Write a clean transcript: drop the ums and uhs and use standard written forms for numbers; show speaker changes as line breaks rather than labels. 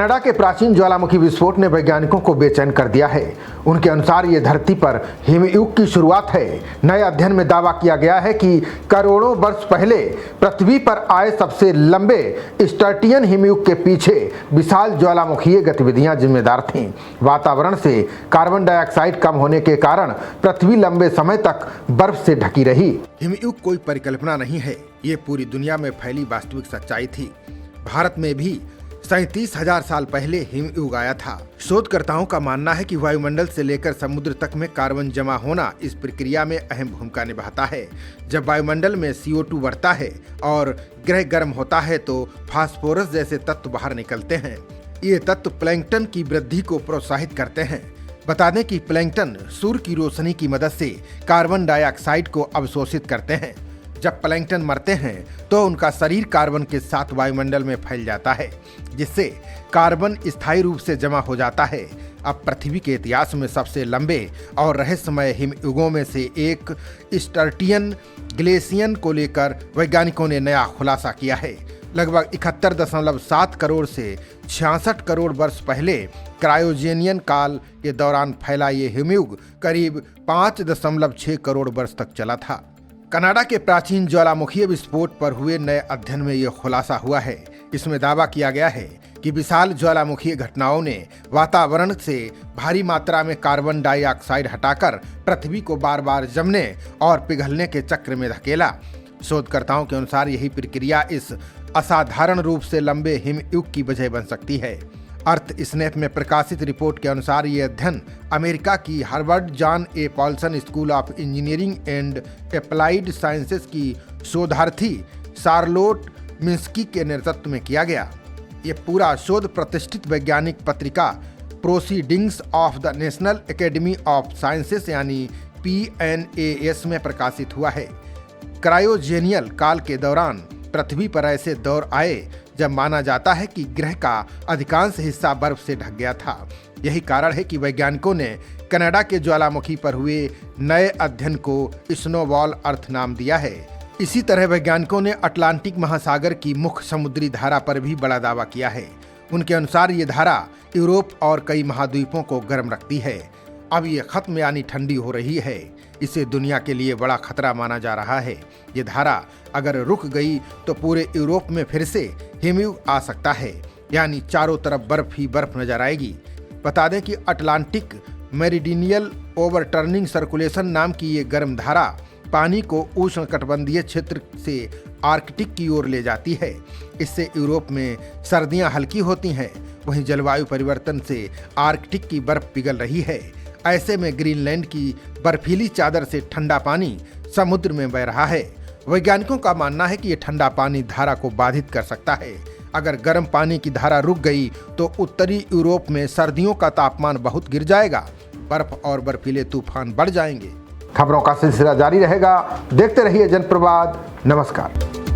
Canada के प्राचीन ज्वालामुखी विस्फोट ने वैज्ञानिकों को बेचैन कर दिया है। उनके अनुसार ये धरती पर हिमयुग की शुरुआत है। नए अध्ययन में दावा किया गया है कि करोड़ों वर्ष पहले पृथ्वी पर आए सबसे लंबे स्टर्टियन हिमयुग के पीछे विशाल ज्वालामुखीय गतिविधियां जिम्मेदार थीं। वातावरण से कार्बन डाइऑक्साइड कम होने के कारण पृथ्वी लंबे समय तक बर्फ से ढकी रही। हिमयुग कोई परिकल्पना नहीं है, ये पूरी दुनिया में फैली वास्तविक सच्चाई थी। भारत में भी 37,000 साल पहले हिमयुग आया था। शोधकर्ताओं का मानना है कि वायुमंडल से लेकर समुद्र तक में कार्बन जमा होना इस प्रक्रिया में अहम भूमिका निभाता है। जब वायुमंडल में CO2 बढ़ता है और ग्रह गर्म होता है तो फास्फोरस जैसे तत्व बाहर निकलते हैं। ये तत्व प्लैंकटन की वृद्धि को प्रोत्साहित करते हैं। बता दें कि प्लैंकटन सूर्य की रोशनी की मदद से कार्बन डाइऑक्साइड को अवशोषित करते हैं। जब प्लैंकटन मरते हैं तो उनका शरीर कार्बन के साथ वायुमंडल में फैल जाता है, जिससे कार्बन स्थायी रूप से जमा हो जाता है। अब पृथ्वी के इतिहास में सबसे लंबे और रहस्यमय हिमयुगों में से एक स्टर्टियन ग्लेशियन को लेकर वैज्ञानिकों ने नया खुलासा किया है। लगभग 71.7 करोड़ से 66 करोड़ वर्ष पहले क्रायोजेनियन काल के दौरान फैला ये हिमयुग करीब 5.6 करोड़ वर्ष तक चला था। कनाडा के प्राचीन ज्वालामुखीय विस्फोट पर हुए नए अध्ययन में यह खुलासा हुआ है। इसमें दावा किया गया है कि विशाल ज्वालामुखीय घटनाओं ने वातावरण से भारी मात्रा में कार्बन डाइऑक्साइड हटाकर पृथ्वी को बार बार जमने और पिघलने के चक्र में धकेला। शोधकर्ताओं के अनुसार यही प्रक्रिया इस असाधारण रूप से लंबे हिमयुग की वजह बन सकती है। अर्थ स्नेप में प्रकाशित रिपोर्ट के अनुसार ये अध्ययन अमेरिका की Harvard John A Paulson school of engineering and applied sciences की शोधार्थी शार्लोट मिन्स्की के नेतृत्व में किया गया। ये पूरा शोध प्रतिष्ठित वैज्ञानिक पत्रिका proceedings of the national academy of sciences यानी PNAS में प्रकाशित हुआ है। क्रायोजेनियल काल के दौरान पृथ्वी पर ऐसे दौर आए जब माना जाता है कि ग्रह का अधिकांश हिस्सा बर्फ से ढक गया था। यही कारण है कि वैज्ञानिकों ने कनाडा के ज्वालामुखी पर हुए नए अध्ययन को स्नोबॉल अर्थ नाम दिया है। इसी तरह वैज्ञानिकों ने अटलांटिक महासागर की मुख्य समुद्री धारा पर भी बड़ा दावा किया है। उनके अनुसार ये धारा यूरोप और कई महाद्वीपों को गर्म रखती है। अब ये खत्म यानी ठंडी हो रही है। इसे दुनिया के लिए बड़ा खतरा माना जा रहा है। ये धारा अगर रुक गई तो पूरे यूरोप में फिर से हिमयुग आ सकता है, यानी चारों तरफ बर्फ ही बर्फ नजर आएगी। बता दें कि अटलांटिक मेरिडियनल ओवरटर्निंग सर्कुलेशन नाम की ये गर्म धारा पानी को उष्णकटिबंधीय क्षेत्र से आर्कटिक की ओर ले जाती है। इससे यूरोप में सर्दियां हल्की होती हैं। वहीं जलवायु परिवर्तन से आर्कटिक की बर्फ पिघल रही है। ऐसे में ग्रीनलैंड की बर्फीली चादर से ठंडा पानी समुद्र में बह रहा है। वैज्ञानिकों का मानना है कि यह ठंडा पानी धारा को बाधित कर सकता है। अगर गर्म पानी की धारा रुक गई तो उत्तरी यूरोप में सर्दियों का तापमान बहुत गिर जाएगा। बर्फ और बर्फीले तूफान बढ़ जाएंगे। खबरों का सिलसिला जारी रहेगा। देखते रहिए जनप्रवाद। नमस्कार।